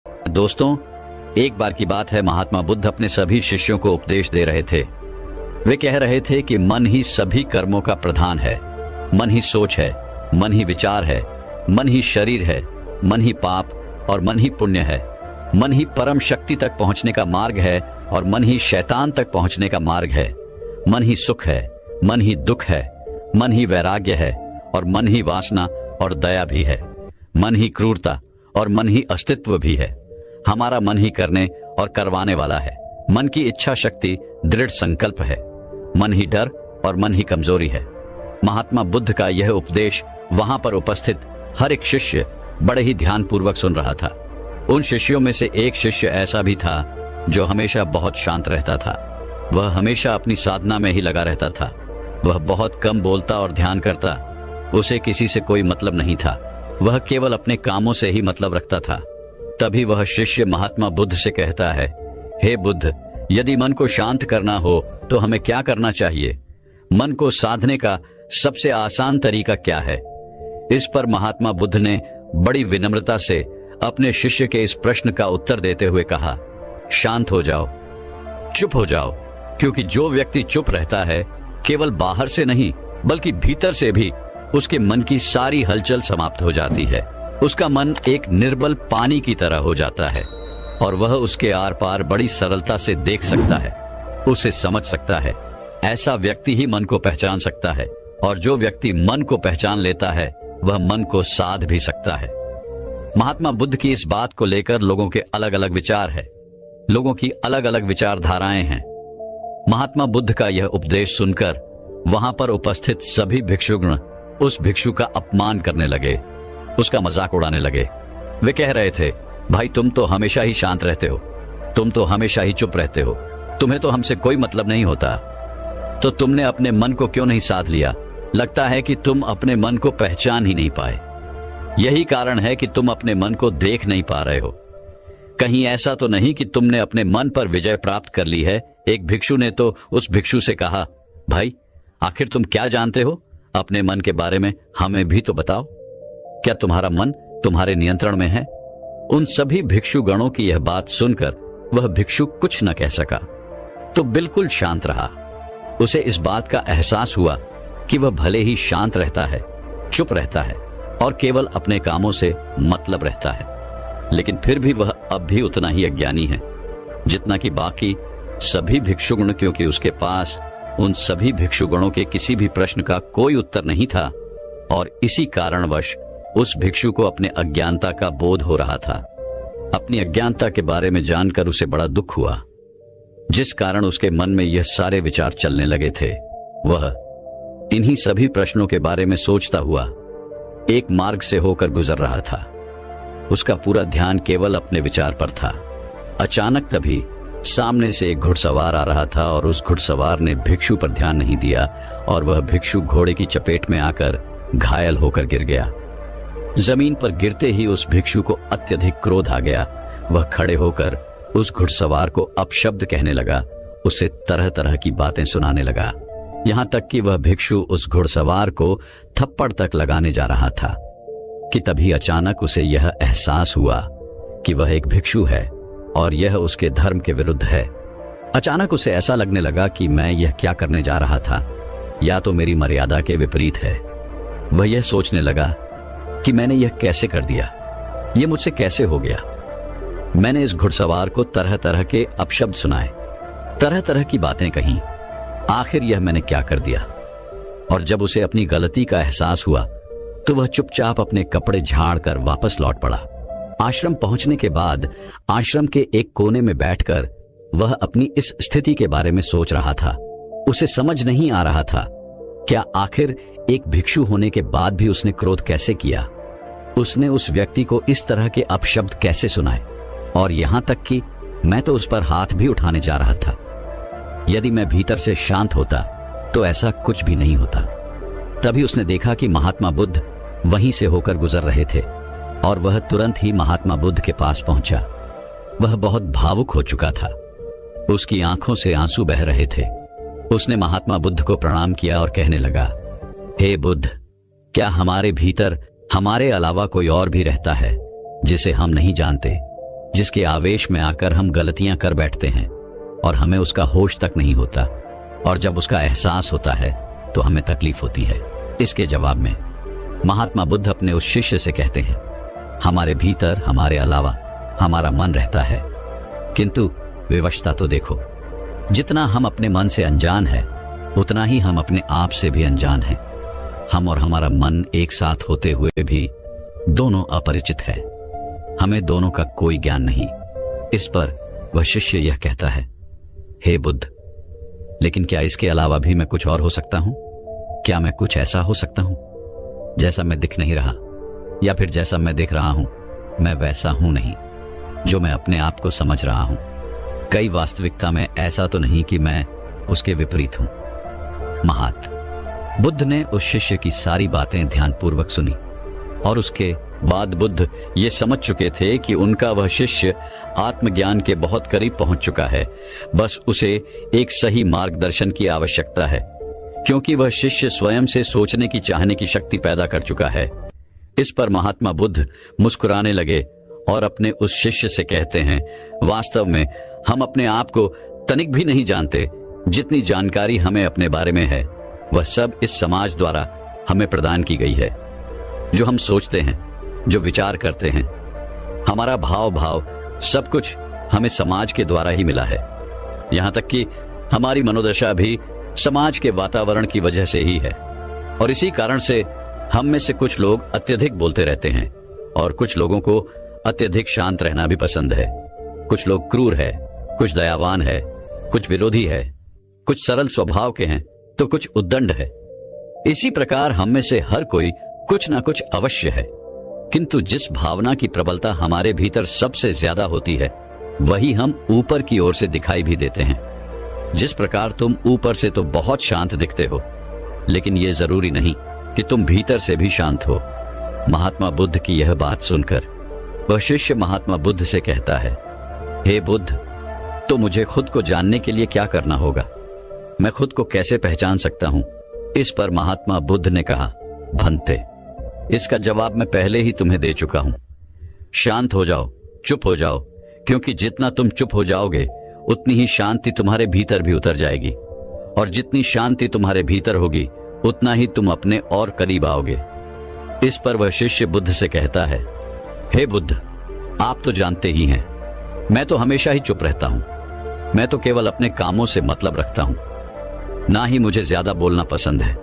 दोस्तों, एक बार की बात है, महात्मा बुद्ध अपने सभी शिष्यों को उपदेश दे रहे थे। वे कह रहे थे कि मन ही सभी कर्मों का प्रधान है। मन ही सोच है, मन ही विचार है, मन ही शरीर है, मन ही पाप और मन ही पुण्य है। मन ही परम शक्ति तक पहुंचने का मार्ग है और मन ही शैतान तक पहुंचने का मार्ग है। मन ही सुख है, मन ही दुख है, मन ही वैराग्य है और मन ही वासना और दया भी है। मन ही क्रूरता और मन ही अस्तित्व भी है। हमारा मन ही करने और करवाने वाला है। मन की इच्छा शक्ति दृढ़ संकल्प है। मन ही डर और मन ही कमजोरी है। महात्मा बुद्ध का यह उपदेश वहां पर उपस्थित हर एक शिष्य बड़े ही ध्यानपूर्वक सुन रहा था। उन शिष्यों में से एक शिष्य ऐसा भी था जो हमेशा बहुत शांत रहता था। वह हमेशा अपनी साधना में ही लगा रहता था। वह बहुत कम बोलता और ध्यान करता। उसे किसी से कोई मतलब नहीं था। वह केवल अपने कामों से ही मतलब रखता था। तभी वह शिष्य महात्मा बुद्ध से कहता है, हे बुद्ध, यदि मन को शांत करना हो तो हमें क्या करना चाहिए? मन को साधने का सबसे आसान तरीका क्या है? इस पर महात्मा बुद्ध ने बड़ी विनम्रता से अपने शिष्य के इस प्रश्न का उत्तर देते हुए कहा, शांत हो जाओ, चुप हो जाओ, क्योंकि जो व्यक्ति चुप रहता है केवल बाहर से नहीं बल्कि भीतर से भी उसके मन की सारी हलचल समाप्त हो जाती है। उसका मन एक निर्बल पानी की तरह हो जाता है और वह उसके आर पार बड़ी सरलता से देख सकता है, उसे समझ सकता है। ऐसा व्यक्ति ही मन को पहचान सकता है और जो व्यक्ति मन को पहचान लेता है वह मन को साध भी सकता है। महात्मा बुद्ध की इस बात को लेकर लोगों के अलग अलग विचार है। लोगों की अलग अलग विचारधाराएं हैं। महात्मा बुद्ध का यह उपदेश सुनकर वहां पर उपस्थित सभी भिक्षुगण उस भिक्षु का अपमान करने लगे, उसका मजाक उड़ाने लगे। वे कह रहे थे, भाई तुम तो हमेशा ही शांत रहते हो, तुम तो हमेशा ही चुप रहते हो, तुम्हें तो हमसे कोई मतलब नहीं होता, तो तुमने अपने मन को क्यों नहीं साध लिया? लगता है कि तुम अपने मन को पहचान ही नहीं पाए। यही कारण है कि तुम अपने मन को देख नहीं पा रहे हो। कहीं ऐसा तो नहीं कि तुमने अपने मन पर विजय प्राप्त कर ली है? एक भिक्षु ने तो उस भिक्षु से कहा, भाई आखिर तुम क्या जानते हो अपने मन के बारे में? हमें भी तो बताओ, क्या तुम्हारा मन तुम्हारे नियंत्रण में है? उन सभी भिक्षु गणों की यह बात सुनकर वह भिक्षु कुछ न कह सका, तो बिल्कुल शांत रहा। उसे इस बात का एहसास हुआ कि वह भले ही शांत रहता है, चुप रहता है और केवल अपने कामों से मतलब रहता है, लेकिन फिर भी वह अब भी उतना ही अज्ञानी है जितना कि बाकी सभी भिक्षुगण, क्योंकि उसके पास उन सभी भिक्षुगणों के किसी भी प्रश्न का कोई उत्तर नहीं था और इसी कारणवश उस भिक्षु को अपने अज्ञानता का बोध हो रहा था। अपनी अज्ञानता के बारे में जानकर उसे बड़ा दुख हुआ, जिस कारण उसके मन में यह सारे विचार चलने लगे थे। वह इन्हीं सभी प्रश्नों के बारे में सोचता हुआ एक मार्ग से होकर गुजर रहा था। उसका पूरा ध्यान केवल अपने विचार पर था। अचानक तभी सामने से एक घुड़सवार आ रहा था और उस घुड़सवार ने भिक्षु पर ध्यान नहीं दिया और वह भिक्षु घोड़े की चपेट में आकर घायल होकर गिर गया। जमीन पर गिरते ही उस भिक्षु को अत्यधिक क्रोध आ गया। वह खड़े होकर उस घुड़सवार को अपशब्द कहने लगा, उसे तरह तरह की बातें सुनाने लगा, यहां तक कि वह भिक्षु उस घुड़सवार को थप्पड़ तक लगाने जा रहा था कि तभी अचानक उसे यह एहसास हुआ कि वह एक भिक्षु है और यह उसके धर्म के विरुद्ध है। अचानक उसे ऐसा लगने लगा कि मैं यह क्या करने जा रहा था, या तो मेरी मर्यादा के विपरीत है। वह यह सोचने लगा कि मैंने यह कैसे कर दिया, यह मुझसे कैसे हो गया। मैंने इस घुड़सवार को तरह तरह के अपशब्द सुनाए, तरह तरह की बातें कहीं, आखिर यह मैंने क्या कर दिया। और जब उसे अपनी गलती का एहसास हुआ तो वह चुपचाप अपने कपड़े झाड़ कर वापस लौट पड़ा। आश्रम पहुंचने के बाद आश्रम के एक कोने में बैठकर वह अपनी इस स्थिति के बारे में सोच रहा था। उसे समझ नहीं आ रहा था, क्या आखिर एक भिक्षु होने के बाद भी उसने क्रोध कैसे किया? उसने उस व्यक्ति को इस तरह के अपशब्द कैसे सुनाए? और यहां तक कि मैं तो उस पर हाथ भी उठाने जा रहा था। यदि मैं भीतर से शांत होता तो ऐसा कुछ भी नहीं होता। तभी उसने देखा कि महात्मा बुद्ध वहीं से होकर गुजर रहे थे और वह तुरंत ही महात्मा बुद्ध के पास पहुंचा। वह बहुत भावुक हो चुका था, उसकी आंखों से आंसू बह रहे थे। उसने महात्मा बुद्ध को प्रणाम किया और कहने लगा, हे बुद्ध, क्या हमारे भीतर हमारे अलावा कोई और भी रहता है जिसे हम नहीं जानते? जिसके आवेश में आकर हम गलतियां कर बैठते हैं और हमें उसका होश तक नहीं होता, और जब उसका एहसास होता है तो हमें तकलीफ होती है। इसके जवाब में महात्मा बुद्ध अपने उस शिष्य से कहते हैं, हमारे भीतर हमारे अलावा हमारा मन रहता है, किंतु विवशता तो देखो। जितना हम अपने मन से अनजान है उतना ही हम अपने आप से भी अनजान हैं। हम और हमारा मन एक साथ होते हुए भी दोनों अपरिचित है। हमें दोनों का कोई ज्ञान नहीं। इस पर वह शिष्य यह कहता है, हे बुद्ध, लेकिन क्या इसके अलावा भी मैं कुछ और हो सकता हूं? क्या मैं कुछ ऐसा हो सकता हूं जैसा मैं दिख नहीं रहा, या फिर जैसा मैं दिख रहा हूं मैं वैसा हूं नहीं जो मैं अपने आप को समझ रहा हूं? कई वास्तविकता में ऐसा तो नहीं कि मैं उसके विपरीत हूं। बुद्ध ने उस शिष्य की सारी बातें ध्यानपूर्वक सुनी और उसके बाद बुद्ध ये समझ चुके थे कि उनका वह शिष्य आत्मज्ञान के बहुत करीब पहुंच चुका है। बस उसे एक सही मार्गदर्शन की आवश्यकता है, क्योंकि वह शिष्य स्वयं से सोचने की चाहने की शक्ति पैदा कर चुका है। इस पर महात्मा बुद्ध मुस्कुराने लगे और अपने उस शिष्य से कहते हैं, वास्तव में हम अपने आप को तनिक भी नहीं जानते। जितनी जानकारी हमें अपने बारे में है वह सब इस समाज द्वारा हमें प्रदान की गई है। जो हम सोचते हैं, जो विचार करते हैं, हमारा भाव सब कुछ हमें समाज के द्वारा ही मिला है। यहां तक कि हमारी मनोदशा भी समाज के वातावरण की वजह से ही है। और इसी कारण से हम में से कुछ लोग अत्यधिक बोलते रहते हैं और कुछ लोगों को अत्यधिक शांत रहना भी पसंद है। कुछ लोग क्रूर है, कुछ दयावान है, कुछ विरोधी है, कुछ सरल स्वभाव के हैं तो कुछ उद्दंड है। इसी प्रकार हम में से हर कोई कुछ ना कुछ अवश्य है, किंतु जिस भावना की प्रबलता हमारे भीतर सबसे ज्यादा होती है वही हम ऊपर की ओर से दिखाई भी देते हैं। जिस प्रकार तुम ऊपर से तो बहुत शांत दिखते हो, लेकिन यह जरूरी नहीं कि तुम भीतर से भी शांत हो। महात्मा बुद्ध की यह बात सुनकर वह शिष्य महात्मा बुद्ध से कहता है, हे बुद्ध, तो मुझे खुद को जानने के लिए क्या करना होगा? मैं खुद को कैसे पहचान सकता हूं? इस पर महात्मा बुद्ध ने कहा, भंते, इसका जवाब मैं पहले ही तुम्हें दे चुका हूं। शांत हो जाओ, चुप हो जाओ, क्योंकि जितना तुम चुप हो जाओगे उतनी ही शांति तुम्हारे भीतर भी उतर जाएगी, और जितनी शांति तुम्हारे भीतर होगी उतना ही तुम अपने और करीब आओगे। इस पर वह शिष्य बुद्ध से कहता है, हे बुद्ध, आप तो जानते ही हैं मैं तो हमेशा ही चुप रहता हूं। मैं तो केवल अपने कामों से मतलब रखता हूं। ना ही मुझे ज्यादा बोलना पसंद है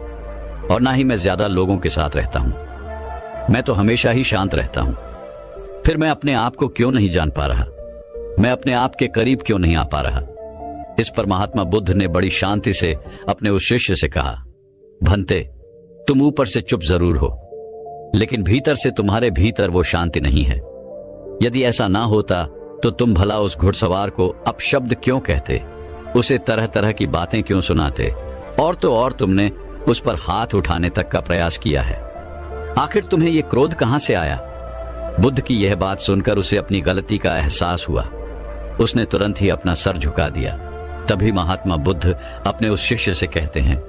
और ना ही मैं ज्यादा लोगों के साथ रहता हूं। मैं तो हमेशा ही शांत रहता हूं। फिर मैं अपने आप को क्यों नहीं जान पा रहा? मैं अपने आप के करीब क्यों नहीं आ पा रहा? इस पर महात्मा बुद्ध ने बड़ी शांति से अपने उस शिष्य से कहा, भंते, तुम ऊपर से चुप जरूर हो, लेकिन भीतर से तुम्हारे भीतर वो शांति नहीं है। यदि ऐसा ना होता तो तुम भला उस घुड़सवार को अपशब्द क्यों कहते, उसे तरह तरह की बातें क्यों सुनाते, और तो और तुमने उस पर हाथ उठाने तक का प्रयास किया है। आखिर तुम्हें यह क्रोध कहां से आया? बुद्ध की यह बात सुनकर उसे अपनी गलती का एहसास हुआ। उसने तुरंत ही अपना सर झुका दिया। तभी महात्मा बुद्ध अपने उस शिष्य से कहते हैं,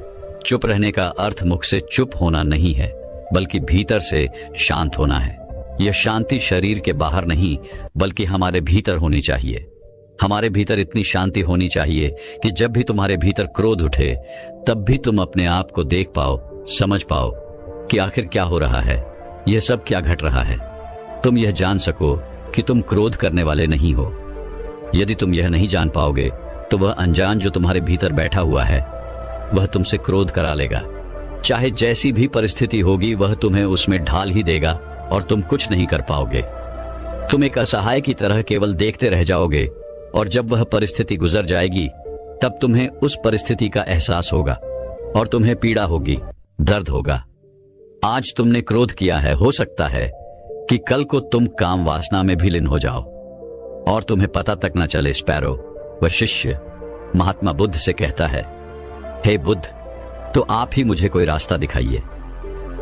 चुप रहने का अर्थ मुख से चुप होना नहीं है, बल्कि भीतर से शांत होना है। यह शांति शरीर के बाहर नहीं बल्कि हमारे भीतर होनी चाहिए। हमारे भीतर इतनी शांति होनी चाहिए कि जब भी तुम्हारे भीतर क्रोध उठे तब भी तुम अपने आप को देख पाओ, समझ पाओ कि आखिर क्या हो रहा है, यह सब क्या घट रहा है। तुम यह जान सको कि तुम क्रोध करने वाले नहीं हो। यदि तुम यह नहीं जान पाओगे तो वह अनजान जो तुम्हारे भीतर बैठा हुआ है वह तुमसे क्रोध करा लेगा। चाहे जैसी भी परिस्थिति होगी वह तुम्हें उसमें ढाल ही देगा और तुम कुछ नहीं कर पाओगे। तुम एक असहाय की तरह केवल देखते रह जाओगे, और जब वह परिस्थिति गुजर जाएगी तब तुम्हें उस परिस्थिति का एहसास होगा और तुम्हें पीड़ा होगी, दर्द होगा। आज तुमने क्रोध किया है, हो सकता है कि कल को तुम काम वासना में भी लीन हो जाओ और तुम्हें पता तक न चले। स्पैरो, वह शिष्य महात्मा बुद्ध से कहता है, हे बुद्ध, तो आप ही मुझे कोई रास्ता दिखाइए,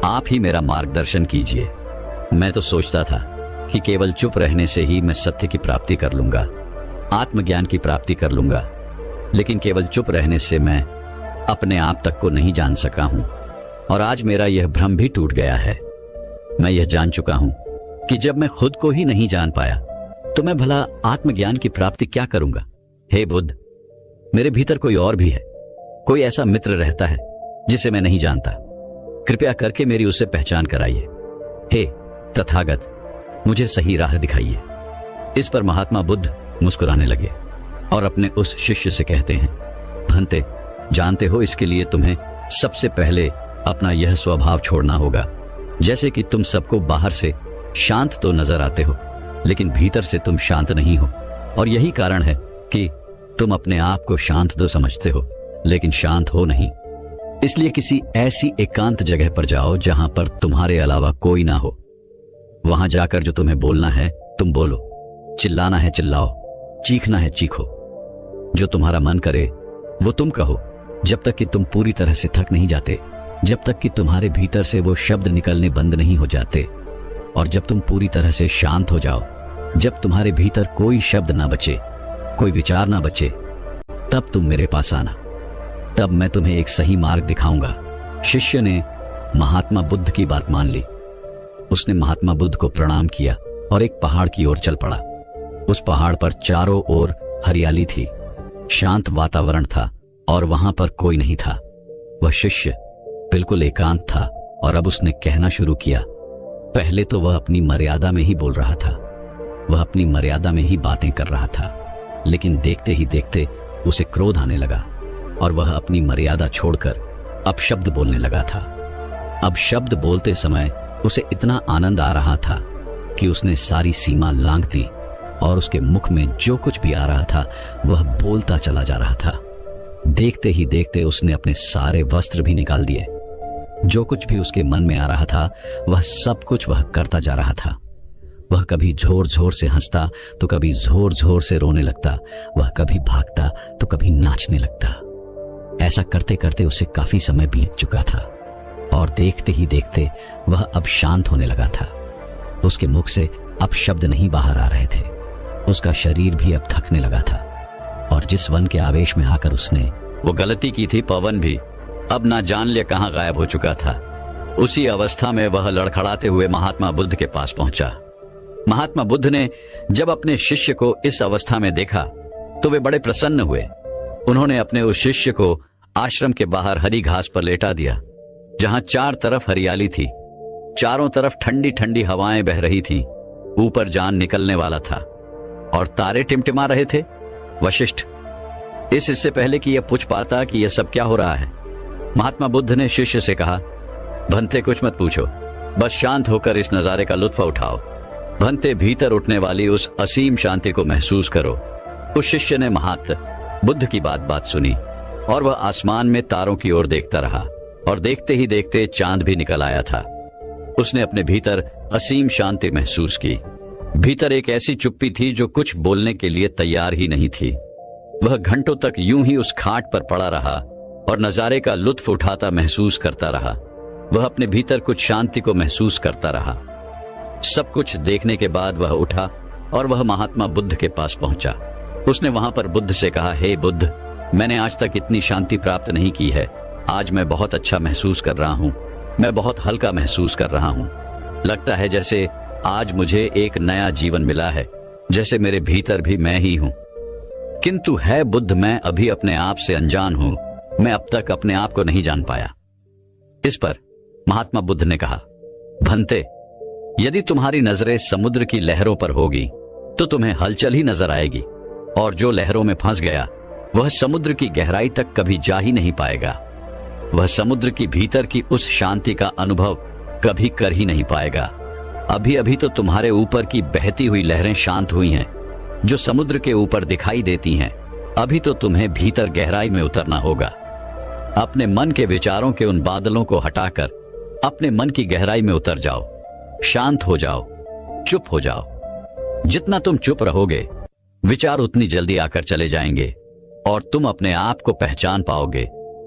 आप ही मेरा मार्गदर्शन कीजिए। मैं तो सोचता था कि केवल चुप रहने से ही मैं सत्य की प्राप्ति कर लूंगा, आत्मज्ञान की प्राप्ति कर लूंगा, लेकिन केवल चुप रहने से मैं अपने आप तक को नहीं जान सका हूं, और आज मेरा यह भ्रम भी टूट गया है। मैं यह जान चुका हूं कि जब मैं खुद को ही नहीं जान पाया तो मैं भला आत्मज्ञान की प्राप्ति क्या करूंगा? हे बुद्ध, मेरे भीतर कोई और भी है, कोई ऐसा मित्र रहता है जिसे मैं नहीं जानता। कृपया करके मेरी उससे पहचान कराइए। हे तथागत, मुझे सही राह दिखाइए। इस पर महात्मा बुद्ध मुस्कुराने लगे और अपने उस शिष्य से कहते हैं, भंते, जानते हो इसके लिए तुम्हें सबसे पहले अपना यह स्वभाव छोड़ना होगा। जैसे कि तुम सबको बाहर से शांत तो नजर आते हो, लेकिन भीतर से तुम शांत नहीं हो, और यही कारण है कि तुम अपने आप को शांत तो समझते हो, लेकिन शांत हो नहीं। इसलिए किसी ऐसी एकांत जगह पर जाओ जहां पर तुम्हारे अलावा कोई ना हो। वहां जाकर जो तुम्हें बोलना है तुम बोलो, चिल्लाना है चिल्लाओ, चीखना है चीखो। जो तुम्हारा मन करे वो तुम कहो, जब तक कि तुम पूरी तरह से थक नहीं जाते, जब तक कि तुम्हारे भीतर से वो शब्द निकलने बंद नहीं हो जाते। और जब तुम पूरी तरह से शांत हो जाओ, जब तुम्हारे भीतर कोई शब्द ना बचे, कोई विचार ना बचे, तब तुम मेरे पास आना। तब मैं तुम्हें एक सही मार्ग दिखाऊंगा। शिष्य ने महात्मा बुद्ध की बात मान ली। उसने महात्मा बुद्ध को प्रणाम किया और एक पहाड़ की ओर चल पड़ा। उस पहाड़ पर चारों ओर हरियाली थी, शांत वातावरण था और वहां पर कोई नहीं था। वह शिष्य बिल्कुल एकांत था और अब उसने कहना शुरू किया। पहले तो वह अपनी मर्यादा में ही बोल रहा था, वह अपनी मर्यादा में ही बातें कर रहा था, लेकिन देखते ही देखते उसे क्रोध आने लगा और वह अपनी मर्यादा छोड़कर अब शब्द बोलने लगा था। अब शब्द बोलते समय उसे इतना आनंद आ रहा था कि उसने सारी सीमा लांघ दी और उसके मुख में जो कुछ भी आ रहा था वह बोलता चला जा रहा था। देखते ही देखते उसने अपने सारे वस्त्र भी निकाल दिए। जो कुछ भी उसके मन में आ रहा था वह सब कुछ वह करता जा रहा था। वह कभी जोर जोर से हंसता तो कभी जोर जोर से रोने लगता, वह कभी भागता तो कभी नाचने लगता। ऐसा करते करते उसे काफी समय बीत चुका था और देखते ही देखते वह अब शांत होने लगा था। उसके मुख से अब शब्द नहीं बाहर आ रहे थे। उसका शरीर भी अब थकने लगा था और जिस वन के आवेश में आकर उसने वो गलती की थी, पवन भी अब ना जान ले कहां गायब हो चुका था। उसी अवस्था में वह लड़खड़ाते हुए महात्मा बुद्ध के पास पहुंचा। महात्मा बुद्ध ने जब अपने शिष्य को इस अवस्था में देखा तो वे बड़े प्रसन्न हुए। उन्होंने अपने उस शिष्य को आश्रम के बाहर हरी घास पर लेटा दिया, जहां चार तरफ हरियाली थी, चारों तरफ ठंडी ठंडी हवाएं बह रही थीं, ऊपर जान निकलने वाला था और तारे टिमटिमा रहे थे। वशिष्ठ इससे पहले कि यह पूछ पाता कि यह सब क्या हो रहा है, महात्मा बुद्ध ने शिष्य से कहा, भंते कुछ मत पूछो, बस शांत होकर इस नजारे का लुत्फ उठाओ। भंते भीतर उठने वाली उस असीम शांति को महसूस करो। उस शिष्य ने महात्मा बुद्ध की बात सुनी और वह आसमान में तारों की ओर देखता रहा और देखते ही देखते चांद भी निकल आया था। उसने अपने भीतर असीम शांति महसूस की। भीतर एक ऐसी चुप्पी थी जो कुछ बोलने के लिए तैयार ही नहीं थी। वह घंटों तक यूं ही उस खाट पर पड़ा रहा और नजारे का लुत्फ उठाता महसूस करता रहा। वह अपने भीतर कुछ शांति को महसूस करता रहा। सब कुछ देखने के बाद वह उठा और वह महात्मा बुद्ध के पास पहुंचा। उसने वहां पर बुद्ध से कहा, हे बुद्ध, मैंने आज तक इतनी शांति प्राप्त नहीं की है। आज मैं बहुत अच्छा महसूस कर रहा हूं, मैं बहुत हल्का महसूस कर रहा हूं। लगता है जैसे आज मुझे एक नया जीवन मिला है, जैसे मेरे भीतर भी मैं ही हूं। किंतु है बुद्ध, मैं अभी अपने आप से अनजान हूं, मैं अब तक अपने आप को नहीं जान पाया। इस पर महात्मा बुद्ध ने कहा, भंते, यदि तुम्हारी नजरें समुद्र की लहरों पर होगी तो तुम्हें हलचल ही नजर आएगी, और जो लहरों में फंस गया वह समुद्र की गहराई तक कभी जा ही नहीं पाएगा। वह समुद्र की भीतर की उस शांति का अनुभव कभी कर ही नहीं पाएगा। अभी अभी तो तुम्हारे ऊपर की बहती हुई लहरें शांत हुई हैं, जो समुद्र के ऊपर दिखाई देती हैं। अभी तो तुम्हें भीतर गहराई में उतरना होगा। अपने मन के विचारों के उन बादलों को हटाकर अपने मन की गहराई में उतर जाओ, शांत हो जाओ, चुप हो जाओ। जितना तुम चुप रहोगे, विचार उतनी जल्दी आकर चले जाएंगे और तुम अपने आप को पहचान पाओगे।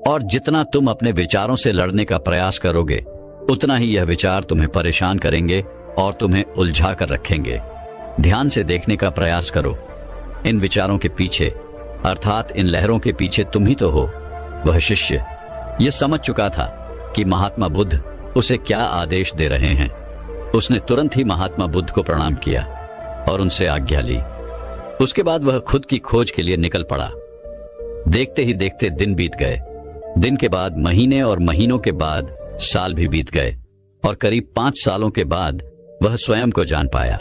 और जितना तुम अपने विचारों से लड़ने का प्रयास करोगे, उतना ही यह विचार तुम्हें परेशान करेंगे और तुम्हें उलझा कर रखेंगे। ध्यान से देखने का प्रयास करो। इन विचारों के पीछे, अर्थात इन लहरों के पीछे तुम ही तो हो। वह शिष्य यह समझ चुका था कि महात्मा बुद्ध उसे क्या आदेश दे रहे हैं। उसने तुरंत ही महात्मा बुद्ध को प्रणाम किया। और उनसे आज्ञा ली। उसके बाद वह खुद की खोज के लिए निकल पड़ा। देखते ही देखते दिन बीत गए। दिन के बाद महीने और महीनों के बाद साल भी बीत गए और करीब 5 सालों के बाद वह स्वयं को जान पाया,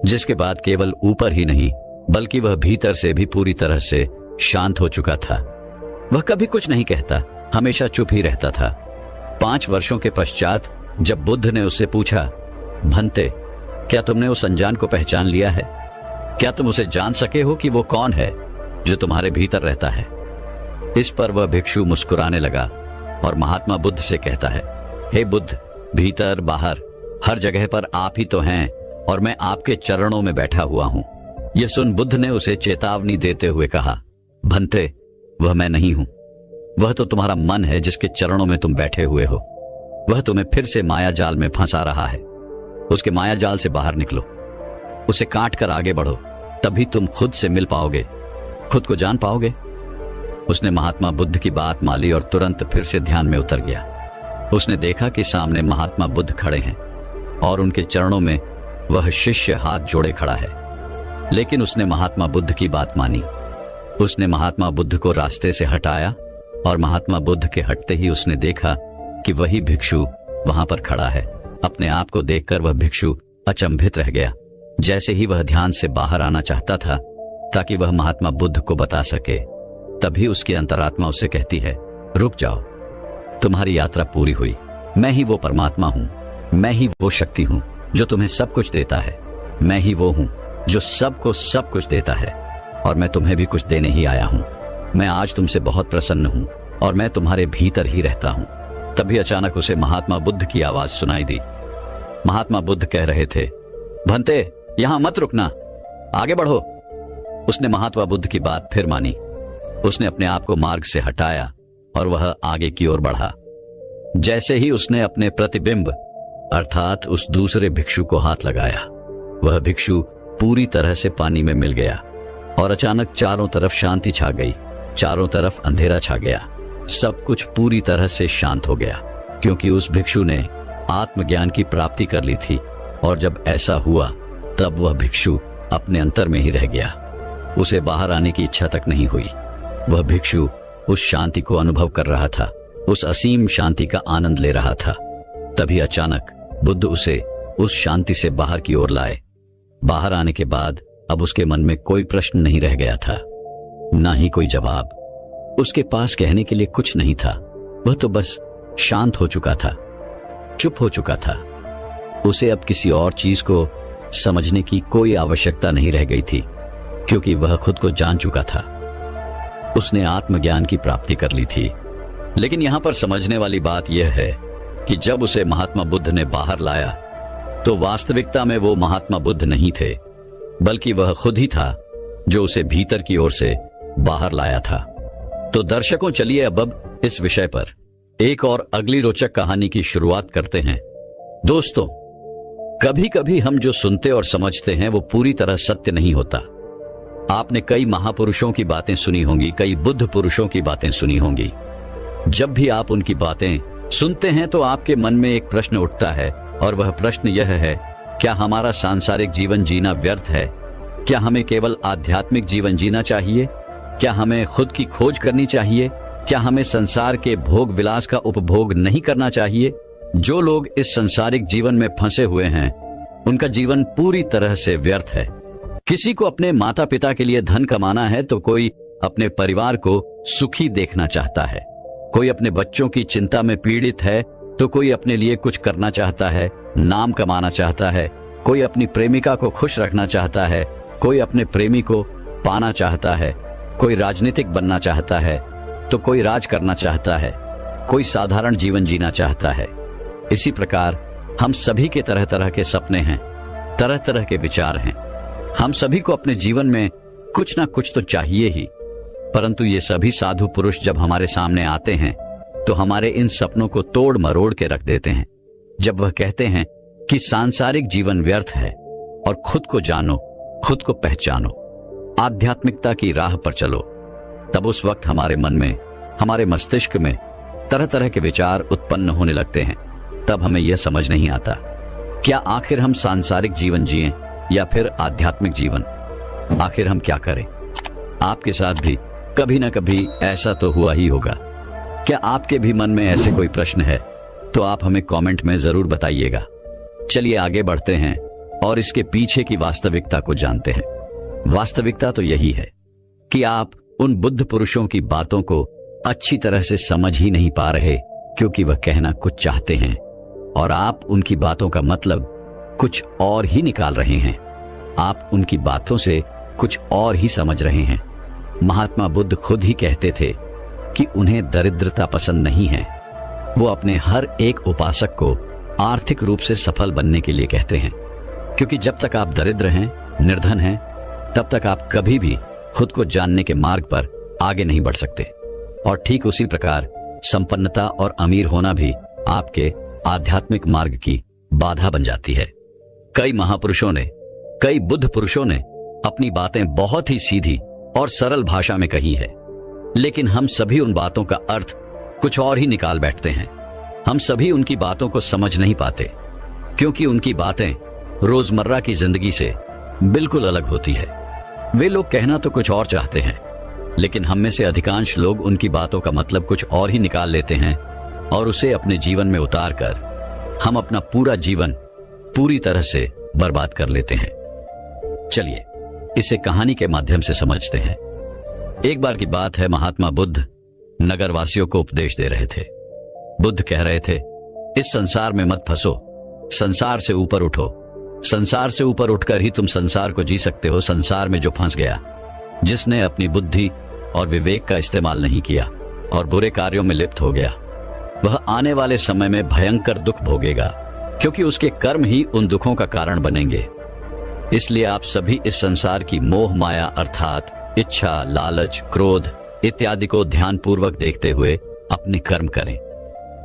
जिसके बाद केवल ऊपर ही नहीं बल्कि वह भीतर से भी पूरी तरह से शांत हो चुका था। वह कभी कुछ नहीं कहता, हमेशा चुप ही रहता था। 5 वर्षों के पश्चात जब बुद्ध ने उससे पूछा, भंते, क्या तुमने उस अनजान को पहचान लिया है? क्या तुम उसे जान सके हो कि वो कौन है जो तुम्हारे भीतर रहता है? इस पर वह भिक्षु मुस्कुराने लगा और महात्मा बुद्ध से कहता है, हे बुद्ध, भीतर बाहर हर जगह पर आप ही तो हैं और मैं आपके चरणों में बैठा हुआ हूं। यह सुन बुद्ध ने उसे चेतावनी देते हुए कहा, भंते, वह मैं नहीं हूं। वह तो तुम्हारा मन है जिसके चरणों में तुम बैठे हुए हो। वह तुम्हें फिर से माया जाल में फंसा रहा है। उसके माया जाल से बाहर निकलो, उसे काट कर आगे बढ़ो, तभी तुम खुद से मिल पाओगे, खुद को जान पाओगे। उसने महात्मा बुद्ध की बात मानी और तुरंत फिर से ध्यान में उतर गया। उसने देखा कि सामने महात्मा बुद्ध खड़े हैं और उनके चरणों में वह शिष्य हाथ जोड़े खड़ा है। लेकिन उसने महात्मा बुद्ध की बात मानी। उसने महात्मा बुद्ध को रास्ते से हटाया और महात्मा बुद्ध के हटते ही उसने देखा कि वही भिक्षु वहां पर खड़ा है। अपने आप को देखकर वह भिक्षु अचंभित रह गया। जैसे ही वह ध्यान से बाहर आना चाहता था ताकि वह महात्मा बुद्ध को बता सके, तभी उसकी अंतरात्मा उसे कहती है, रुक जाओ, तुम्हारी यात्रा पूरी हुई। मैं ही वो परमात्मा हूं, मैं ही वो शक्ति हूं जो तुम्हें सब कुछ देता है। मैं ही वो हूं जो सबको सब कुछ देता है और मैं तुम्हें भी कुछ देने ही आया हूं। मैं आज तुमसे बहुत प्रसन्न हूं और मैं तुम्हारे भीतर ही रहता हूं। तभी अचानक उसे महात्मा बुद्ध की आवाज सुनाई दी। महात्मा बुद्ध कह रहे थे, भंते, यहां मत रुकना, आगे बढ़ो। उसने महात्मा बुद्ध की बात फिर मानी। उसने अपने आप को मार्ग से हटाया और वह आगे की ओर बढ़ा। जैसे ही उसने अपने प्रतिबिंब अर्थात उस दूसरे भिक्षु को हाथ लगाया, वह भिक्षु पूरी तरह से पानी में मिल गया और अचानक चारों तरफ शांति छा गई। चारों तरफ अंधेरा छा गया। सब कुछ पूरी तरह से शांत हो गया, क्योंकि उस भिक्षु ने आत्मज्ञान की प्राप्ति कर ली थी। और जब ऐसा हुआ तब वह भिक्षु अपने अंतर में ही रह गया। उसे बाहर आने की इच्छा तक नहीं हुई। वह भिक्षु उस शांति को अनुभव कर रहा था, उस असीम शांति का आनंद ले रहा था। तभी अचानक बुद्ध उसे उस शांति से बाहर की ओर लाए। बाहर आने के बाद अब उसके मन में कोई प्रश्न नहीं रह गया था, ना ही कोई जवाब। उसके पास कहने के लिए कुछ नहीं था। वह तो बस शांत हो चुका था, चुप हो चुका था। उसे अब किसी और चीज को समझने की कोई आवश्यकता नहीं रह गई थी, क्योंकि वह खुद को जान चुका था। उसने आत्मज्ञान की प्राप्ति कर ली थी। लेकिन यहां पर समझने वाली बात यह है कि जब उसे महात्मा बुद्ध ने बाहर लाया तो वास्तविकता में वो महात्मा बुद्ध नहीं थे, बल्कि वह खुद ही था जो उसे भीतर की ओर से बाहर लाया था। तो दर्शकों, चलिए अब इस विषय पर एक और अगली रोचक कहानी की शुरुआत करते हैं। दोस्तों, कभी कभी हम जो सुनते और समझते हैं वो पूरी तरह सत्य नहीं होता। आपने कई महापुरुषों की बातें सुनी होंगी, कई बुद्ध पुरुषों की बातें सुनी होंगी। जब भी आप उनकी बातें सुनते हैं तो आपके मन में एक प्रश्न उठता है, और वह प्रश्न यह है, क्या हमारा सांसारिक जीवन जीना व्यर्थ है? क्या हमें केवल आध्यात्मिक जीवन जीना चाहिए? क्या हमें खुद की खोज करनी चाहिए? क्या हमें संसार के भोग विलास का उपभोग नहीं करना चाहिए? जो लोग इस सांसारिक जीवन में फंसे हुए हैं, उनका जीवन पूरी तरह से व्यर्थ है। किसी को अपने माता पिता के लिए धन कमाना है तो कोई अपने परिवार को सुखी देखना चाहता है। कोई अपने बच्चों की चिंता में पीड़ित है तो कोई अपने लिए कुछ करना चाहता है, नाम कमाना चाहता है। कोई अपनी प्रेमिका को खुश रखना चाहता है, कोई अपने प्रेमी को पाना चाहता है। कोई राजनीतिक बनना चाहता है तो कोई राज करना चाहता है। कोई साधारण जीवन जीना चाहता है। इसी प्रकार हम सभी के तरह तरह के सपने हैं, तरह तरह के विचार हैं। हम सभी को अपने जीवन में कुछ ना कुछ तो चाहिए ही। परंतु ये सभी साधु पुरुष जब हमारे सामने आते हैं तो हमारे इन सपनों को तोड़ मरोड़ के रख देते हैं। जब वह कहते हैं कि सांसारिक जीवन व्यर्थ है और खुद को जानो, खुद को पहचानो, आध्यात्मिकता की राह पर चलो, तब उस वक्त हमारे मन में, हमारे मस्तिष्क में तरह तरह के विचार उत्पन्न होने लगते हैं। तब हमें यह समझ नहीं आता, क्या आखिर हम सांसारिक जीवन जिएं या फिर आध्यात्मिक जीवन, आखिर हम क्या करें? आपके साथ भी कभी ना कभी ऐसा तो हुआ ही होगा। क्या आपके भी मन में ऐसे कोई प्रश्न है तो आप हमें कमेंट में जरूर बताइएगा। चलिए आगे बढ़ते हैं और इसके पीछे की वास्तविकता को जानते हैं। वास्तविकता तो यही है कि आप उन बुद्ध पुरुषों की बातों को अच्छी तरह से समझ ही नहीं पा रहे, क्योंकि वह कहना कुछ चाहते हैं और आप उनकी बातों का मतलब कुछ और ही निकाल रहे हैं। आप उनकी बातों से कुछ और ही समझ रहे हैं। महात्मा बुद्ध खुद ही कहते थे कि उन्हें दरिद्रता पसंद नहीं है। वो अपने हर एक उपासक को आर्थिक रूप से सफल बनने के लिए कहते हैं, क्योंकि जब तक आप दरिद्र हैं, निर्धन हैं, तब तक आप कभी भी खुद को जानने के मार्ग पर आगे नहीं बढ़ सकते। और ठीक उसी प्रकार संपन्नता और अमीर होना भी आपके आध्यात्मिक मार्ग की बाधा बन जाती है। कई महापुरुषों ने, कई बुद्ध पुरुषों ने अपनी बातें बहुत ही सीधी और सरल भाषा में कही है, लेकिन हम सभी उन बातों का अर्थ कुछ और ही निकाल बैठते हैं। हम सभी उनकी बातों को समझ नहीं पाते, क्योंकि उनकी बातें रोजमर्रा की जिंदगी से बिल्कुल अलग होती है। वे लोग कहना तो कुछ और चाहते हैं, लेकिन हम में से अधिकांश लोग उनकी बातों का मतलब कुछ और ही निकाल लेते हैं और उसे अपने जीवन में उतार कर हम अपना पूरा जीवन पूरी तरह से बर्बाद कर लेते हैं। चलिए इसे कहानी के माध्यम से समझते हैं। एक बार की बात है, महात्मा बुद्ध नगरवासियों को उपदेश दे रहे थे। बुद्ध कह रहे थे, इस संसार में मत फंसो, संसार से ऊपर उठो। संसार से ऊपर उठकर ही तुम संसार को जी सकते हो। संसार में जो फंस गया, जिसने अपनी बुद्धि और विवेक का इस्तेमाल नहीं किया और बुरे कार्यों में लिप्त हो गया, वह आने वाले समय में भयंकर दुख भोगेगा, क्योंकि उसके कर्म ही उन दुखों का कारण बनेंगे। इसलिए आप सभी इस संसार की मोह माया अर्थात इच्छा, लालच, क्रोध इत्यादि को ध्यानपूर्वक देखते हुए अपने कर्म करें।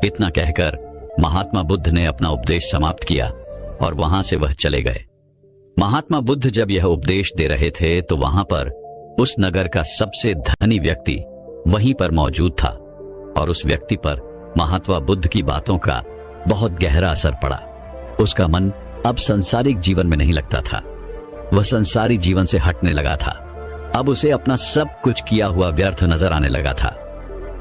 इतना कहकर महात्मा बुद्ध ने अपना उपदेश समाप्त किया और वहां से वह चले गए। महात्मा बुद्ध जब यह उपदेश दे रहे थे तो वहां पर उस नगर का सबसे धनी व्यक्ति वहीं पर मौजूद था और उस व्यक्ति पर महात्मा बुद्ध की बातों का बहुत गहरा असर पड़ा। उसका मन अब सांसारिक जीवन में नहीं लगता था। वह संसारी जीवन से हटने लगा था। अब उसे अपना सब कुछ किया हुआ व्यर्थ नजर आने लगा था।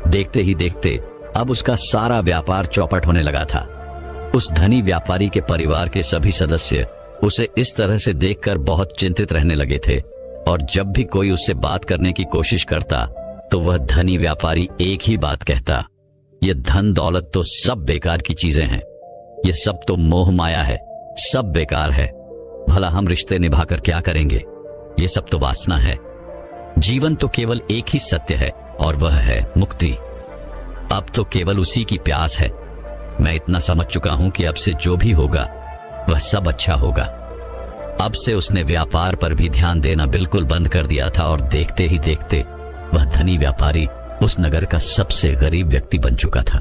देखते ही देखते अब उसका सारा व्यापार चौपट होने लगा था। उस धनी व्यापारी के परिवार के सभी सदस्य उसे इस तरह से देखकर बहुत चिंतित रहने लगे थे और जब भी कोई उससे बात करने की कोशिश करता तो वह धनी व्यापारी एक ही बात कहता, ये धन दौलत तो सब बेकार की चीजें हैं, ये सब तो मोह माया है, सब बेकार है। भला हम रिश्ते निभाकर क्या करेंगे? ये सब तो वासना है। जीवन तो केवल एक ही सत्य है और वह है मुक्ति। अब तो केवल उसी की प्यास है। मैं इतना समझ चुका हूं कि अब से जो भी होगा वह सब अच्छा होगा। अब से उसने व्यापार पर भी ध्यान देना बिल्कुल बंद कर दिया था और देखते ही देखते वह धनी व्यापारी उस नगर का सबसे गरीब व्यक्ति बन चुका था।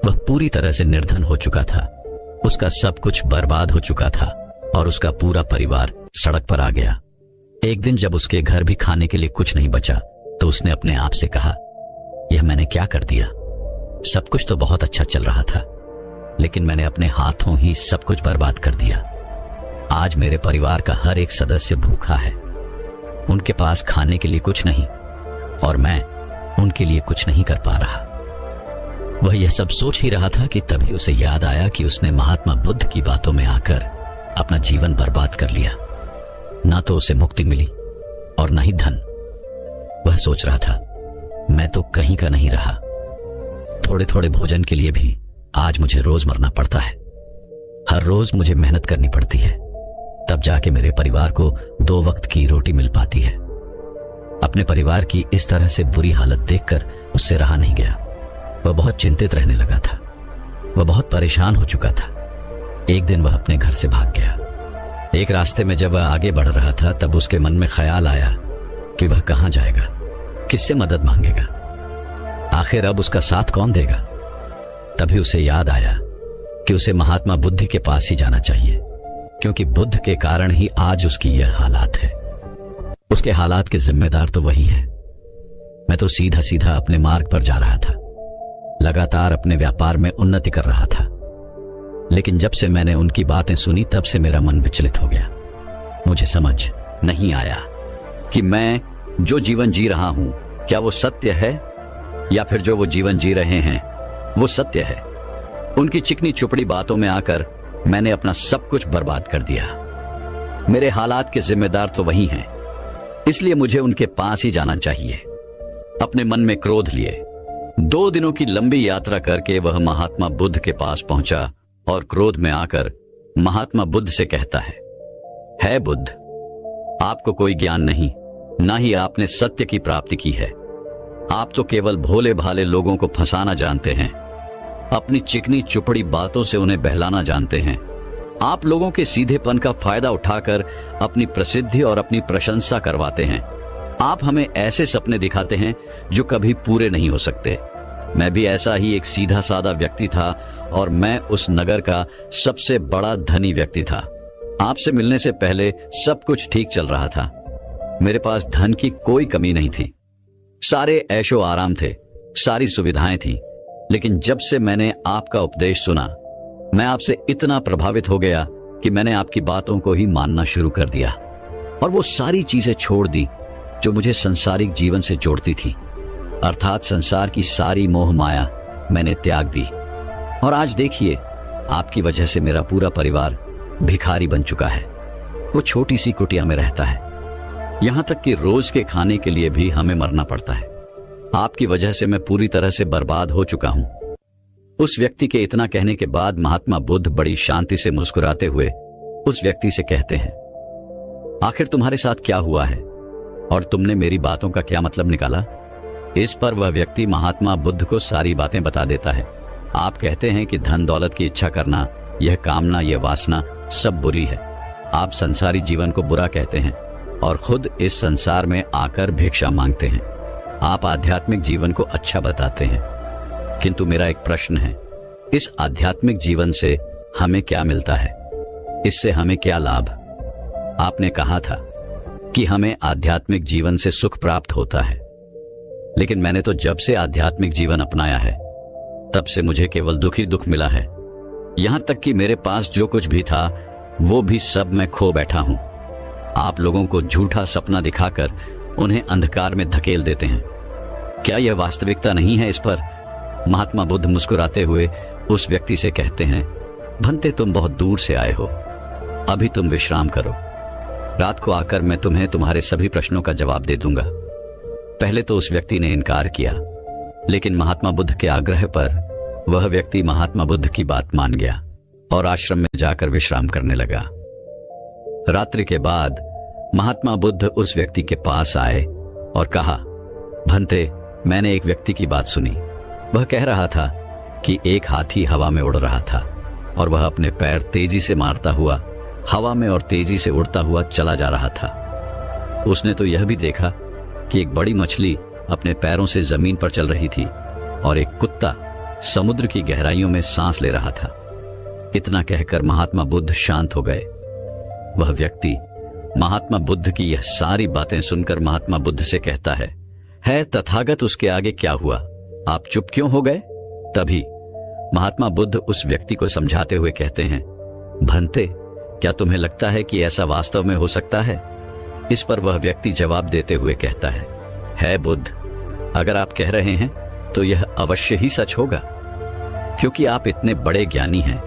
वह पूरी तरह से निर्धन हो चुका था। उसका सब कुछ बर्बाद हो चुका था और उसका पूरा परिवार सड़क पर आ गया। एक दिन जब उसके घर भी खाने के लिए कुछ नहीं बचा तो उसने अपने आप से कहा, यह मैंने क्या कर दिया? सब कुछ तो बहुत अच्छा चल रहा था, लेकिन मैंने अपने हाथों ही सब कुछ बर्बाद कर दिया। आज मेरे परिवार का हर एक सदस्य भूखा है। उनके पास खाने के लिए कुछ नहीं और मैं उनके लिए कुछ नहीं कर पा रहा। वह यह सब सोच ही रहा था कि तभी उसे याद आया कि उसने महात्मा बुद्ध की बातों में आकर अपना जीवन बर्बाद कर लिया। ना तो उसे मुक्ति मिली और न ही धन। वह सोच रहा था, मैं तो कहीं का नहीं रहा। थोड़े थोड़े भोजन के लिए भी आज मुझे रोज मरना पड़ता है। हर रोज मुझे मेहनत करनी पड़ती है, तब जाके मेरे परिवार को 2 वक्त की रोटी मिल पाती है। अपने परिवार की इस तरह से बुरी हालत देखकर उससे रहा नहीं गया। वह बहुत चिंतित रहने लगा था। वह बहुत परेशान हो चुका था। एक दिन वह अपने घर से भाग गया। एक रास्ते में जब वह आगे बढ़ रहा था तब उसके मन में ख्याल आया कि वह कहां जाएगा, किससे मदद मांगेगा, आखिर अब उसका साथ कौन देगा। तभी उसे याद आया कि उसे महात्मा बुद्ध के पास ही जाना चाहिए, क्योंकि बुद्ध के कारण ही आज उसकी यह हालात है। उसके हालात के जिम्मेदार तो वही है। मैं तो सीधा सीधा अपने मार्ग पर जा रहा था, लगातार अपने व्यापार में उन्नति कर रहा था, लेकिन जब से मैंने उनकी बातें सुनी तब से मेरा मन विचलित हो गया। मुझे समझ नहीं आया कि मैं जो जीवन जी रहा हूं क्या वो सत्य है या फिर जो वो जीवन जी रहे हैं वो सत्य है। उनकी चिकनी चुपड़ी बातों में आकर मैंने अपना सब कुछ बर्बाद कर दिया। मेरे हालात के जिम्मेदार तो वही हैं, इसलिए मुझे उनके पास ही जाना चाहिए। अपने मन में क्रोध लिए 2 दिनों की लंबी यात्रा करके वह महात्मा बुद्ध के पास पहुंचा और क्रोध में आकर महात्मा बुद्ध से कहता है बुद्ध, आपको कोई ज्ञान नहीं, ना ही आपने सत्य की प्राप्ति की है। आप तो केवल भोले भाले लोगों को फंसाना जानते हैं, अपनी चिकनी चुपड़ी बातों से उन्हें बहलाना जानते हैं। आप लोगों के सीधेपन का फायदा उठाकर अपनी प्रसिद्धि और अपनी प्रशंसा करवाते हैं। आप हमें ऐसे सपने दिखाते हैं जो कभी पूरे नहीं हो सकते। मैं भी ऐसा ही एक सीधा साधा व्यक्ति था और मैं उस नगर का सबसे बड़ा धनी व्यक्ति था। आपसे मिलने से पहले सब कुछ ठीक चल रहा था। मेरे पास धन की कोई कमी नहीं थी, सारे ऐशो आराम थे, सारी सुविधाएं थी। लेकिन जब से मैंने आपका उपदेश सुना, मैं आपसे इतना प्रभावित हो गया कि मैंने आपकी बातों को ही मानना शुरू कर दिया और वो सारी चीजें छोड़ दी जो मुझे सांसारिक जीवन से जोड़ती थी। अर्थात संसार की सारी मोह माया मैंने त्याग दी। और आज देखिए, आपकी वजह से मेरा पूरा परिवार भिखारी बन चुका है। वो छोटी सी कुटिया में रहता है, यहां तक कि रोज के खाने के लिए भी हमें मरना पड़ता है। आपकी वजह से मैं पूरी तरह से बर्बाद हो चुका हूं। उस व्यक्ति के इतना कहने के बाद महात्मा बुद्ध बड़ी शांति से मुस्कुराते हुए उस व्यक्ति से कहते हैं, आखिर तुम्हारे साथ क्या हुआ है और तुमने मेरी बातों का क्या मतलब निकाला? इस पर वह व्यक्ति महात्मा बुद्ध को सारी बातें बता देता है। आप कहते हैं कि धन दौलत की इच्छा करना, यह कामना, यह वासना सब बुरी है। आप संसारी जीवन को बुरा कहते हैं और खुद इस संसार में आकर भिक्षा मांगते हैं। आप आध्यात्मिक जीवन को अच्छा बताते हैं, किंतु मेरा एक प्रश्न है, इस आध्यात्मिक जीवन से हमें क्या मिलता है? इससे हमें क्या लाभ? आपने कहा था कि हमें आध्यात्मिक जीवन से सुख प्राप्त होता है, लेकिन मैंने तो जब से आध्यात्मिक जीवन अपनाया है तब से मुझे केवल दुख ही दुख मिला है। यहां तक कि मेरे पास जो कुछ भी था वो भी सब मैं खो बैठा हूं। आप लोगों को झूठा सपना दिखाकर उन्हें अंधकार में धकेल देते हैं। क्या यह वास्तविकता नहीं है? इस पर महात्मा बुद्ध मुस्कुराते हुए उस व्यक्ति से कहते हैं, भंते, तुम बहुत दूर से आए हो, अभी तुम विश्राम करो। रात को आकर मैं तुम्हें तुम्हारे सभी प्रश्नों का जवाब दे दूंगा। पहले तो उस व्यक्ति ने इनकार किया, लेकिन महात्मा बुद्ध के आग्रह पर वह व्यक्ति महात्मा बुद्ध की बात मान गया और आश्रम में जाकर विश्राम करने लगा। रात्रि के बाद महात्मा बुद्ध उस व्यक्ति के पास आए और कहा, भंते, मैंने एक व्यक्ति की बात सुनी। वह कह रहा था कि एक हाथी हवा में उड़ रहा था और वह अपने पैर तेजी से मारता हुआ हवा में और तेजी से उड़ता हुआ चला जा रहा था। उसने तो यह भी देखा कि एक बड़ी मछली अपने पैरों से जमीन पर चल रही थी और एक कुत्ता समुद्र की गहराइयों में सांस ले रहा था। इतना कहकर महात्मा बुद्ध शांत हो गए। वह व्यक्ति महात्मा बुद्ध की यह सारी बातें सुनकर महात्मा बुद्ध से कहता है तथागत, उसके आगे क्या हुआ? आप चुप क्यों हो गए? तभी महात्मा बुद्ध उस व्यक्ति को समझाते हुए कहते हैं, भंते, क्या तुम्हें लगता है कि ऐसा वास्तव में हो सकता है? इस पर वह व्यक्ति जवाब देते हुए कहता है बुद्ध, अगर आप कह रहे हैं तो यह अवश्य ही सच होगा, क्योंकि आप इतने बड़े ज्ञानी हैं,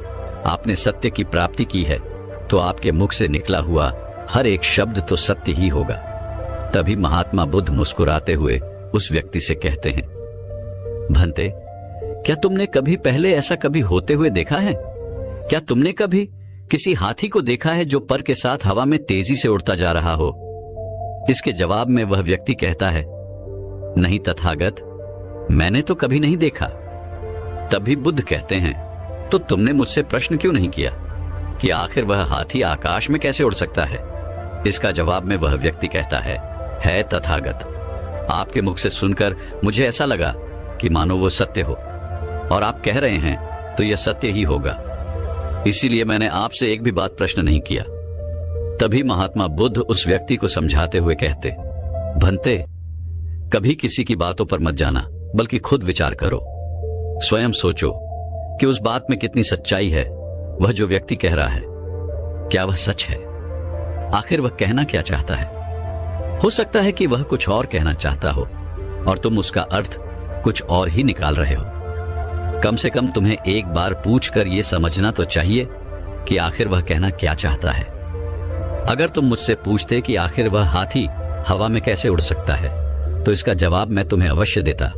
आपने सत्य की प्राप्ति की है, तो आपके मुख से निकला हुआ हर एक शब्द तो सत्य ही होगा। तभी महात्मा बुद्ध मुस्कुराते हुए उस व्यक्ति से कहते हैं, भंते, क्या तुमने कभी पहले ऐसा कभी होते हुए देखा है? क्या तुमने कभी किसी हाथी को देखा है जो पर के साथ हवा में तेजी से उड़ता जा रहा हो? इसके जवाब में वह व्यक्ति कहता है, नहीं तथागत, मैंने तो कभी नहीं देखा। तभी बुद्ध कहते हैं, तो तुमने मुझसे प्रश्न क्यों नहीं किया कि आखिर वह हाथी आकाश में कैसे उड़ सकता है? इसका जवाब में वह व्यक्ति कहता है तथागत, आपके मुख से सुनकर मुझे ऐसा लगा कि मानो वो सत्य हो, और आप कह रहे हैं तो यह सत्य ही होगा, इसीलिए मैंने आपसे एक भी बात प्रश्न नहीं किया। तभी महात्मा बुद्ध उस व्यक्ति को समझाते हुए कहते, भंते, कभी किसी की बातों पर मत जाना, बल्कि खुद विचार करो, स्वयं सोचो कि उस बात में कितनी सच्चाई है। वह जो व्यक्ति कह रहा है, क्या वह सच है? आखिर वह कहना क्या चाहता है? हो सकता है कि वह कुछ और कहना चाहता हो और तुम उसका अर्थ कुछ और ही निकाल रहे हो। कम से कम तुम्हें एक बार पूछकर यह समझना तो चाहिए कि आखिर वह कहना क्या चाहता है। अगर तुम मुझसे पूछते कि आखिर वह हाथी हवा में कैसे उड़ सकता है, तो इसका जवाब मैं तुम्हें अवश्य देता।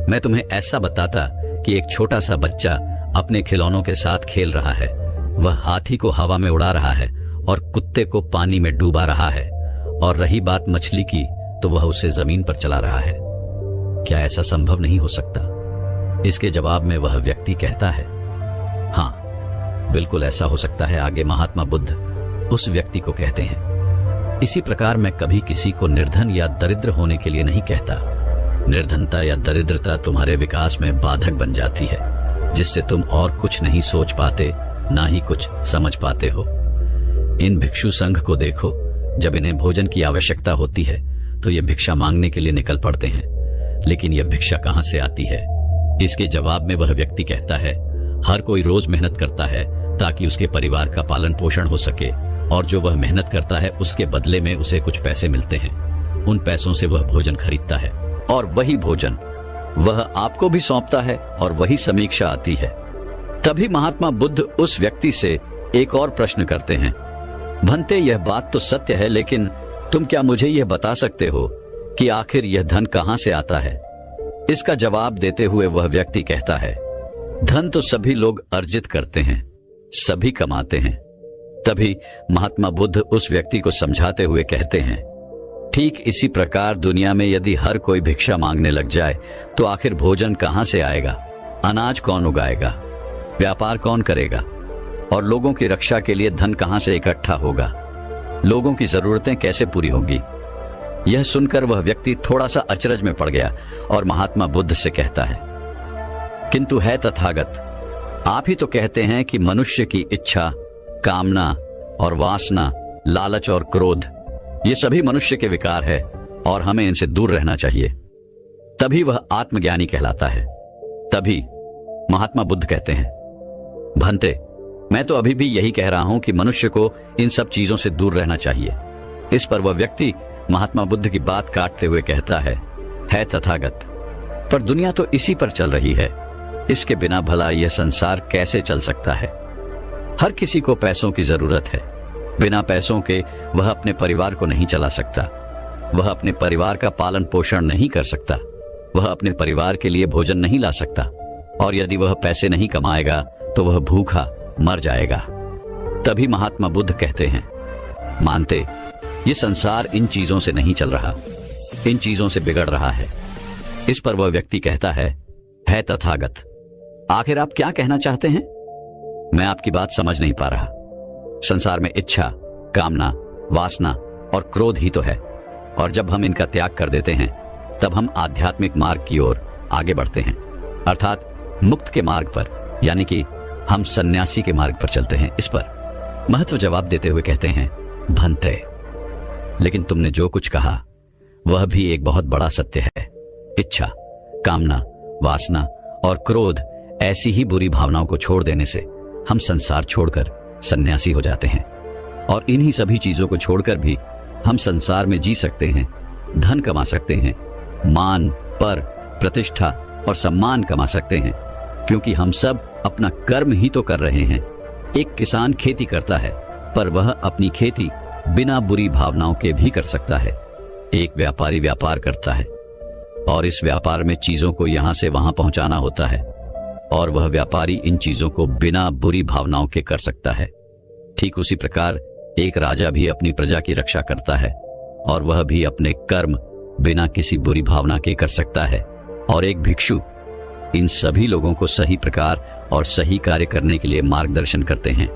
मैं तुम्हें ऐसा बताता कि एक छोटा सा बच्चा अपने खिलौनों के साथ खेल रहा है। वह हाथी को हवा में उड़ा रहा है और कुत्ते को पानी में डूबा रहा है, और रही बात मछली की, तो वह उसे जमीन पर चला रहा है। क्या ऐसा संभव नहीं हो सकता? इसके जवाब में वह व्यक्ति कहता है, हाँ, बिल्कुल ऐसा हो सकता है। आगे महात्मा बुद्ध उस व्यक्ति को कहते हैं, इसी प्रकार मैं कभी किसी को निर्धन या दरिद्र होने के लिए नहीं कहता। निर्धनता या दरिद्रता तुम्हारे विकास में बाधक बन जाती है, जिससे तुम और कुछ नहीं सोच पाते, ना ही कुछ समझ पाते हो। इन भिक्षु संघ को देखो, जब इन्हें भोजन की आवश्यकता होती है तो ये भिक्षा मांगने के लिए निकल पड़ते हैं, लेकिन यह भिक्षा कहां से आती है? इसके जवाब में वह व्यक्ति कहता है, हर कोई रोज मेहनत करता है ताकि उसके परिवार का पालन पोषण हो सके, और जो वह मेहनत करता है उसके बदले में उसे कुछ पैसे मिलते हैं। उन पैसों से वह भोजन खरीदता है, और वही भोजन वह आपको भी सौंपता है, और वही समीक्षा आती है। तभी महात्मा बुद्ध उस व्यक्ति से एक और प्रश्न करते हैं, भंते, यह बात तो सत्य है, लेकिन तुम क्या मुझे यह बता सकते हो कि आखिर यह धन कहां से आता है? इसका जवाब देते हुए वह व्यक्ति कहता है, धन तो सभी लोग अर्जित करते हैं, सभी कमाते हैं। तभी महात्मा बुद्ध उस व्यक्ति को समझाते हुए कहते हैं, ठीक इसी प्रकार दुनिया में यदि हर कोई भिक्षा मांगने लग जाए तो आखिर भोजन कहां से आएगा? अनाज कौन उगाएगा? व्यापार कौन करेगा? और लोगों की रक्षा के लिए धन कहां से इकट्ठा होगा? लोगों की जरूरतें कैसे पूरी होंगी? यह सुनकर वह व्यक्ति थोड़ा सा अचरज में पड़ गया और महात्मा बुद्ध से कहता है, किंतु है तथागत, आप ही तो कहते हैं कि मनुष्य की इच्छा, कामना और वासना, लालच और क्रोध, ये सभी मनुष्य के विकार है और हमें इनसे दूर रहना चाहिए। तभी वह आत्मज्ञानी कहलाता है। तभी महात्मा बुद्ध कहते हैं, भंते, मैं तो अभी भी यही कह रहा हूं कि मनुष्य को इन सब चीजों से दूर रहना चाहिए। इस पर वह व्यक्ति महात्मा बुद्ध की बात काटते हुए कहता है तथागत, पर दुनिया तो इसी पर चल रही है। इसके बिना भला यह संसार कैसे चल सकता है? हर किसी को पैसों की जरूरत है। बिना पैसों के वह अपने परिवार को नहीं चला सकता, वह अपने परिवार का पालन पोषण नहीं कर सकता, वह अपने परिवार के लिए भोजन नहीं ला सकता, और यदि वह पैसे नहीं कमाएगा तो वह भूखा मर जाएगा। तभी महात्मा बुद्ध कहते हैं, मानते, ये संसार इन चीजों से नहीं चल रहा, इन चीजों से बिगड़ रहा है। इस पर वह व्यक्ति कहता है तथागत, आखिर आप क्या कहना चाहते हैं? मैं आपकी बात समझ नहीं पा रहा। संसार में इच्छा, कामना, वासना और क्रोध ही तो है, और जब हम इनका त्याग कर देते हैं तब हम आध्यात्मिक मार्ग की ओर आगे बढ़ते हैं, अर्थात मुक्त के मार्ग पर, यानी कि हम सन्यासी के मार्ग पर चलते हैं। इस पर महत्व जवाब देते हुए कहते हैं, भंते, लेकिन तुमने जो कुछ कहा वह भी एक बहुत बड़ा सत्य है। इच्छा, कामना, वासना और क्रोध ऐसी ही बुरी भावनाओं को छोड़ देने से हम संसार छोड़कर सन्यासी हो जाते हैं, और इन्हीं सभी चीजों को छोड़कर भी हम संसार में जी सकते हैं, धन कमा सकते हैं, मान, पर, प्रतिष्ठा और सम्मान कमा सकते हैं, क्योंकि हम सब अपना कर्म ही तो कर रहे हैं। एक किसान खेती करता है, पर वह अपनी खेती बिना बुरी भावनाओं के भी कर सकता है। एक व्यापारी व्यापार करता है, और इस व्यापार में चीजों को यहां से वहां पहुंचाना होता है, और वह व्यापारी इन चीजों को बिना बुरी भावनाओं के कर सकता है। ठीक उसी प्रकार एक राजा भी अपनी प्रजा की रक्षा करता है, और वह भी अपने कर्म बिना किसी बुरी भावना के कर सकता है। और एक भिक्षु इन सभी लोगों को सही प्रकार और सही कार्य करने के लिए मार्गदर्शन करते हैं।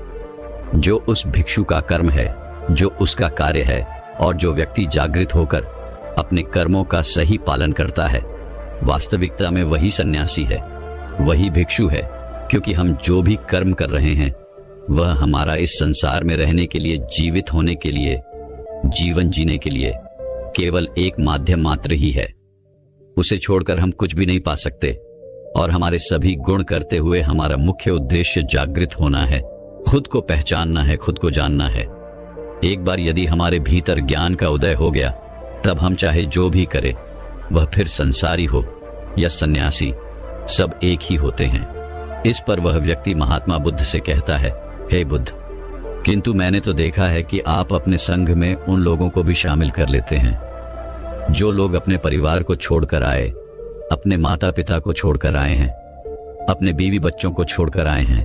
जो उस भिक्षु का कर्म है, जो उसका कार्य है, और जो व्यक्ति जागृत होकर अपने कर्मों का सही पालन करता है, वास्तविकता में वही सन्यासी है, वही भिक्षु है, क्योंकि हम जो भी कर्म कर रहे हैं वह हमारा इस संसार में रहने के लिए, जीवित होने के लिए, जीवन जीने के लिए केवल एक माध्यम मात्र ही है। उसे छोड़कर हम कुछ भी नहीं पा सकते, और हमारे सभी गुण करते हुए हमारा मुख्य उद्देश्य जागृत होना है, खुद को पहचानना है, खुद को जानना है। एक बार यदि हमारे भीतर ज्ञान का उदय हो गया, तब हम चाहे जो भी करें, वह फिर संसारी हो या सन्यासी, सब एक ही होते हैं। इस पर वह व्यक्ति महात्मा बुद्ध से कहता है, हे बुद्ध, किंतु मैंने तो देखा है कि आप अपने संघ में उन लोगों को भी शामिल कर लेते हैं जो लोग अपने परिवार को छोड़कर आए, अपने माता पिता को छोड़कर आए हैं, अपने बीवी बच्चों को छोड़कर आए हैं।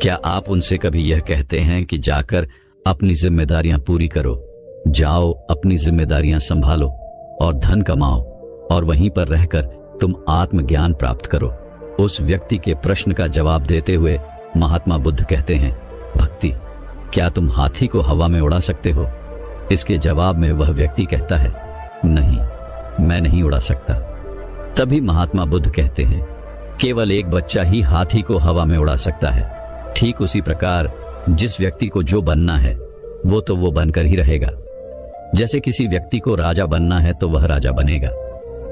क्या आप उनसे कभी यह कहते हैं कि जाकर अपनी जिम्मेदारियां पूरी करो, जाओ अपनी जिम्मेदारियां संभालो और धन कमाओ और वहीं पर रहकर तुम आत्मज्ञान प्राप्त करो? उस व्यक्ति के प्रश्न का जवाब देते हुए महात्मा बुद्ध कहते हैं, भक्ति, क्या तुम हाथी को हवा में उड़ा सकते हो? इसके जवाब में वह व्यक्ति कहता है, नहीं, मैं नहीं उड़ा सकता। तभी महात्मा बुद्ध कहते हैं, केवल एक बच्चा ही हाथी को हवा में उड़ा सकता है। ठीक उसी प्रकार जिस व्यक्ति को जो बनना है वो तो वो बनकर ही रहेगा। जैसे किसी व्यक्ति को राजा बनना है तो वह राजा बनेगा,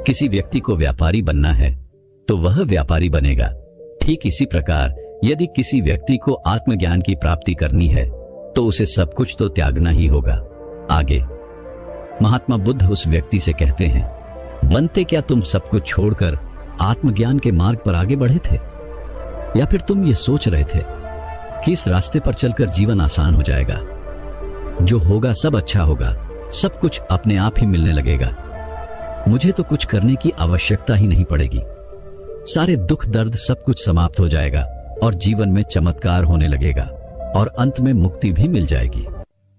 किसी व्यक्ति को व्यापारी बनना है तो वह व्यापारी बनेगा। ठीक इसी प्रकार यदि किसी व्यक्ति को आत्मज्ञान की प्राप्ति करनी है तो उसे सब कुछ तो त्यागना ही होगा। आगे महात्मा बुद्ध उस व्यक्ति से कहते हैं, बनते, क्या तुम सब कुछ छोड़कर आत्मज्ञान के मार्ग पर आगे बढ़े थे, या फिर तुम ये सोच रहे थे कि इस रास्ते पर चलकर जीवन आसान हो जाएगा, जो होगा सब अच्छा होगा, सब कुछ अपने आप ही मिलने लगेगा, मुझे तो कुछ करने की आवश्यकता ही नहीं पड़ेगी, सारे दुख दर्द सब कुछ समाप्त हो जाएगा और जीवन में चमत्कार होने लगेगा और अंत में मुक्ति भी मिल जाएगी।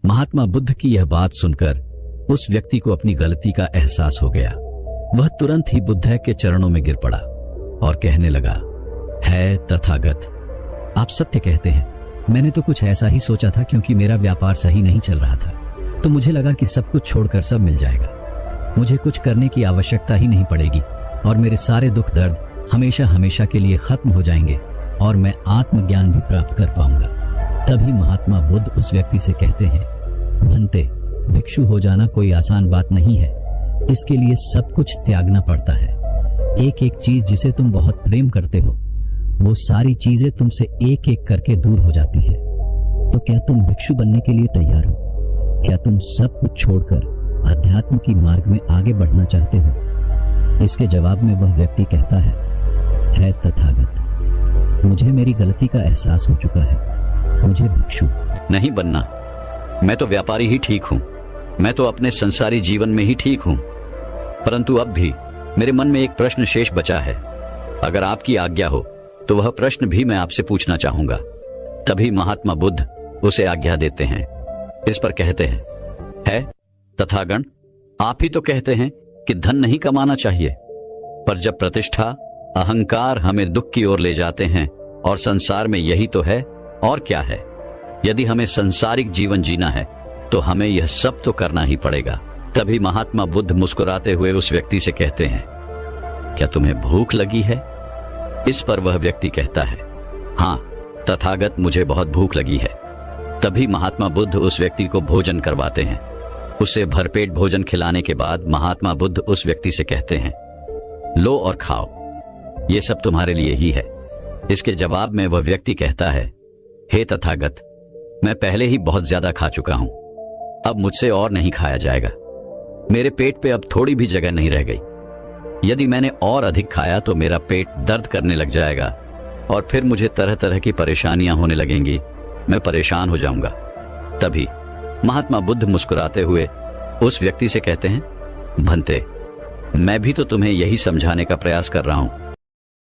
महात्मा बुद्ध की यह बात सुनकर उस व्यक्ति को अपनी गलती का एहसास हो गया। वह तुरंत ही बुद्ध के चरणों में गिर पड़ा और कहने लगा, है तथागत, आप सत्य कहते हैं। मैंने तो कुछ ऐसा ही सोचा था, क्योंकि मेरा व्यापार सही नहीं चल रहा था, तो मुझे लगा कि सब कुछ छोड़कर सब मिल जाएगा, मुझे कुछ करने की आवश्यकता ही नहीं पड़ेगी और मेरे सारे दुख दर्द हमेशा हमेशा के लिए खत्म हो जाएंगे और मैं आत्मज्ञान भी प्राप्त कर पाऊंगा। तभी महात्मा बुद्ध उस व्यक्ति से कहते हैं, भंते, भिक्षु हो जाना कोई आसान बात नहीं है, इसके लिए सब कुछ त्यागना पड़ता है। एक एक चीज जिसे तुम बहुत प्रेम करते हो, वो सारी चीजें तुमसे एक एक करके दूर हो जाती है। तो क्या तुम भिक्षु बनने के लिए तैयार हो? क्या तुम सब कुछ छोड़कर अध्यात्म की मार्ग में आगे बढ़ना चाहते हो? इसके जवाब में वह व्यक्ति कहता है तथागत, मुझे मेरी गलती का एहसास हो चुका है, मुझे भिक्षु नहीं बनना। मैं तो व्यापारी ही ठीक हूं, मैं तो अपने संसारी जीवन में ही ठीक हूं, परंतु अब भी मेरे मन में एक प्रश्न शेष बचा है। अगर आपकी आज्ञा हो तो वह प्रश्न भी मैं आपसे पूछना चाहूंगा। तभी महात्मा बुद्ध उसे आज्ञा देते हैं। इस पर कहते हैं, है तथागण, आप ही तो कहते हैं कि धन नहीं कमाना चाहिए, पर जब प्रतिष्ठा, अहंकार हमें दुख की ओर ले जाते हैं और संसार में यही तो है और क्या है। यदि हमें संसारिक जीवन जीना है तो हमें यह सब तो करना ही पड़ेगा। तभी महात्मा बुद्ध मुस्कुराते हुए उस व्यक्ति से कहते हैं, क्या तुम्हें भूख लगी है? इस पर वह व्यक्ति कहता है, हाँ तथागत, मुझे बहुत भूख लगी है। तभी महात्मा बुद्ध उस व्यक्ति को भोजन करवाते हैं। उसे भरपेट भोजन खिलाने के बाद महात्मा बुद्ध उस व्यक्ति से कहते हैं, लो और खाओ, ये सब तुम्हारे लिए ही है। इसके जवाब में वह व्यक्ति कहता है, हे तथागत, मैं पहले ही बहुत ज्यादा खा चुका हूं, अब मुझसे और नहीं खाया जाएगा। मेरे पेट पे अब थोड़ी भी जगह नहीं रह गई। यदि मैंने और अधिक खाया तो मेरा पेट दर्द करने लग जाएगा और फिर मुझे तरह तरह की परेशानियां होने लगेंगी, मैं परेशान हो जाऊंगा। तभी महात्मा बुद्ध मुस्कुराते हुए उस व्यक्ति से कहते हैं, भंते, मैं भी तो तुम्हें यही समझाने का प्रयास कर रहा हूं